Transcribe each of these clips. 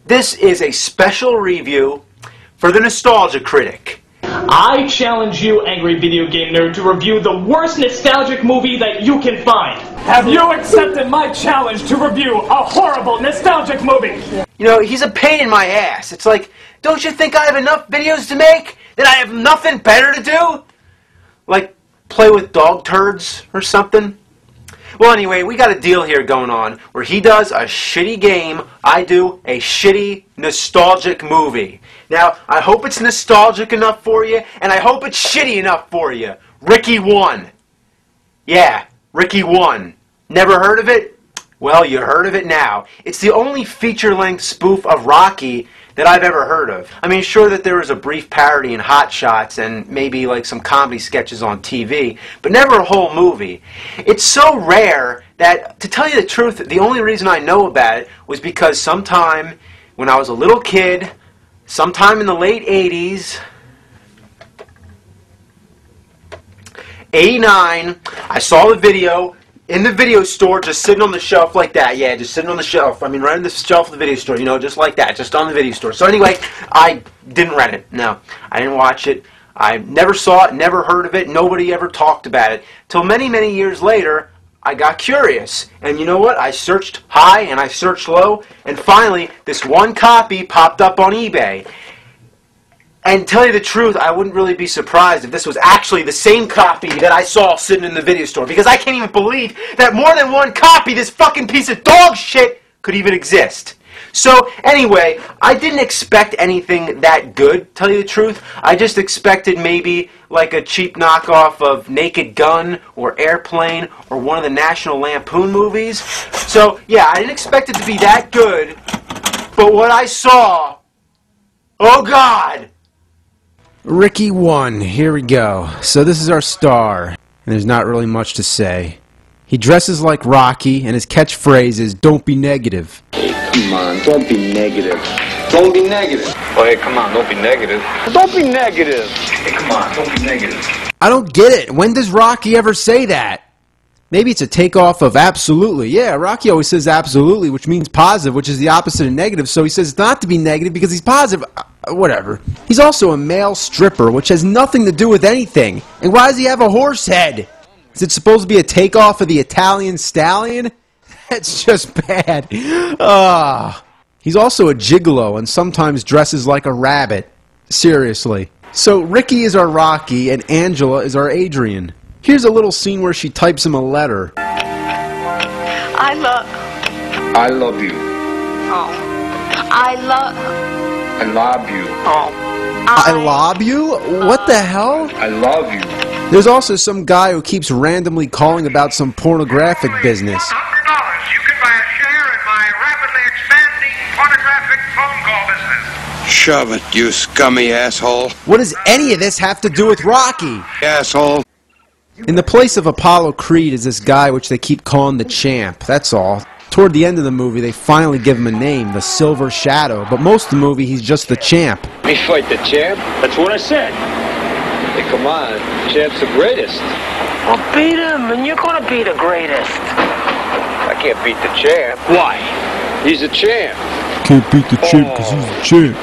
This is a special review for the Nostalgia Critic. I challenge you, angry video game nerd, to review the worst nostalgic movie that you can find. Have you accepted my challenge to review a horrible nostalgic movie? You know, he's a pain in my ass. It's like, don't you think I have enough videos to make? That I have nothing better to do? Like, play with dog turds or something? Well, anyway, we got a deal here going on where he does a shitty game, I do a shitty nostalgic movie. Now, I hope it's nostalgic enough for you, and I hope it's shitty enough for you. Ricky 1. Yeah, Ricky 1. Never heard of it? Well, you heard of it now. It's the only feature-length spoof of Rocky that I've ever heard of. I mean, sure that there was a brief parody in Hot Shots and maybe like some comedy sketches on TV, but never a whole movie. It's so rare that, to tell you the truth, the only reason I know about it was because sometime when I was a little kid, sometime in the late 80s, 89, I saw the video in the video store, just sitting on the shelf like that. Yeah, just sitting on the shelf. I mean, right on the shelf of the video store, you know, just like that, just on the video store. So anyway, I didn't rent it. No, I didn't watch it. I never saw it, never heard of it. Nobody ever talked about it. Till many, many years later, I got curious. And you know what? I searched high and I searched low, and finally, this one copy popped up on eBay. And tell you the truth, I wouldn't really be surprised if this was actually the same copy that I saw sitting in the video store, because I can't even believe that more than one copy, this fucking piece of dog shit, could even exist. So, anyway, I didn't expect anything that good, tell you the truth. I just expected maybe like a cheap knockoff of Naked Gun or Airplane or one of the National Lampoon movies. So, yeah, I didn't expect it to be that good, but what I saw, oh God! Ricky 1, here we go. So this is our star, and there's not really much to say. He dresses like Rocky, and his catchphrase is, "Don't be negative." Hey, come on, don't be negative. Don't be negative. Oh, hey, come on, don't be negative. Don't be negative. Hey, come on, don't be negative. I don't get it. When does Rocky ever say that? Maybe it's a takeoff of absolutely. Yeah, Rocky always says absolutely, which means positive, which is the opposite of negative, so he says not to be negative because he's positive. Whatever. He's also a male stripper, which has nothing to do with anything. And why does he have a horse head? Is it supposed to be a takeoff of the Italian stallion? That's just bad. He's also a gigolo and sometimes dresses like a rabbit. Seriously. So Ricky is our Rocky and Angela is our Adrian. Here's a little scene where she types him a letter. I love you. Oh. I love you. Oh. I lob you? What the hell? I love you. There's also some guy who keeps randomly calling about some pornographic business. $100. You can buy a share in my rapidly expanding pornographic phone call business. Shove it, you scummy asshole. What does any of this have to do with Rocky? Asshole. In the place of Apollo Creed is this guy which they keep calling the Champ, that's all. Toward the end of the movie, they finally give him a name, the Silver Shadow, but most of the movie, he's just the Champ. Me fight the champ? That's what I said. Hey, come on. Champ's the greatest. Well, beat him, and you're gonna be the greatest. I can't beat the champ. Why? He's a champ. Can't beat the Champ because he's the Champ.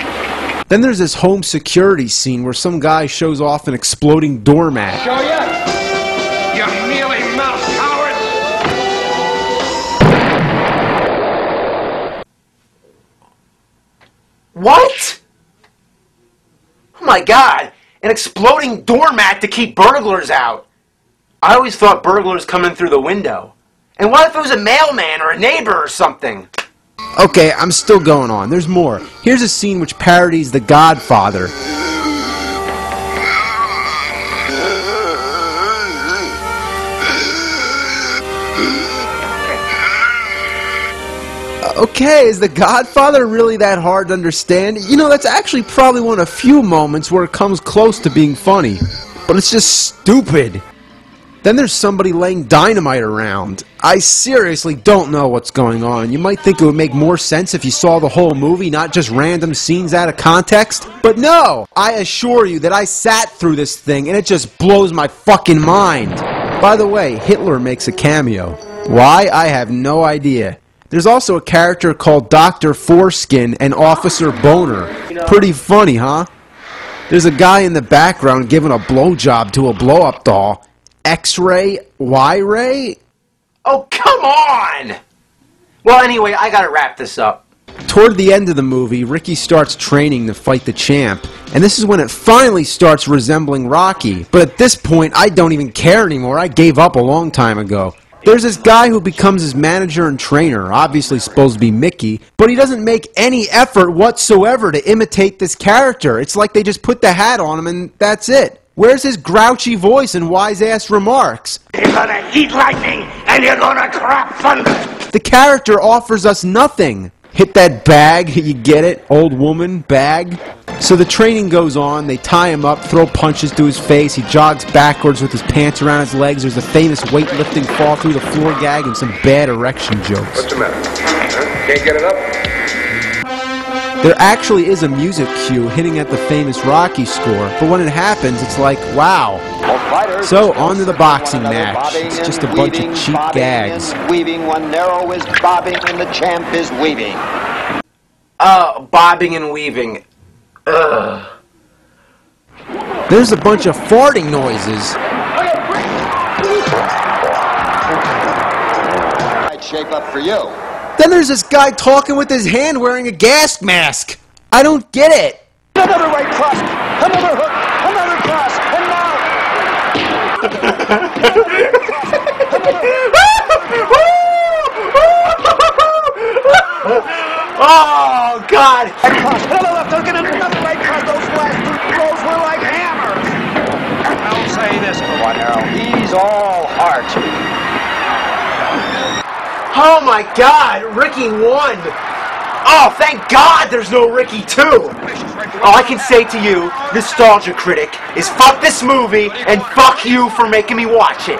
Then there's this home security scene where some guy shows off an exploding doormat. Show ya! You mealy-mouthed cowards! What? Oh my God! An exploding doormat to keep burglars out! I always thought burglars come in through the window. And what if it was a mailman or a neighbor or something? Okay, I'm still going on. There's more. Here's a scene which parodies The Godfather. Okay, is The Godfather really that hard to understand? You know, that's actually probably one of the few moments where it comes close to being funny. But it's just stupid. Then there's somebody laying dynamite around. I seriously don't know what's going on. You might think it would make more sense if you saw the whole movie, not just random scenes out of context. But no! I assure you that I sat through this thing and it just blows my fucking mind. By the way, Hitler makes a cameo. Why? I have no idea. There's also a character called Dr. Foreskin and Officer Boner. Pretty funny, huh? There's a guy in the background giving a blowjob to a blow-up doll. X-ray? Y-ray? Oh, come on! Well, anyway, I gotta wrap this up. Toward the end of the movie, Ricky starts training to fight the champ, and this is when it finally starts resembling Rocky. But at this point, I don't even care anymore. I gave up a long time ago. There's this guy who becomes his manager and trainer, obviously supposed to be Mickey, but he doesn't make any effort whatsoever to imitate this character. It's like they just put the hat on him and that's it. Where's his grouchy voice and wise-ass remarks? You're gonna eat lightning, and you're gonna crap thunder. The character offers us nothing. Hit that bag, you get it? Old woman, bag. So the training goes on, they tie him up, throw punches to his face, he jogs backwards with his pants around his legs, there's a famous weightlifting fall through the floor gag and some bad erection jokes. What's the matter? Huh? Can't get it up? There actually is a music cue hitting at the famous Rocky score, but when it happens, it's like, wow. So, on to the boxing match. It's just a bunch of cheap gags. Weaving, one narrow is bobbing and the champ is weaving. Bobbing and weaving. Ugh. There's a bunch of farting noises. I'd shape up for you. Then there's this guy talking with his hand wearing a gas mask. I don't get it. Another right cross, another hook, another cross, and Oh, God! another left hook and another right cross. Those last two throws were like hammers. I'll say this for one, Harold. He's all heart. Oh my God, Ricky won! Oh, thank God there's no Ricky 2! All I can say to you, Nostalgia Critic, is fuck this movie and fuck you for making me watch it.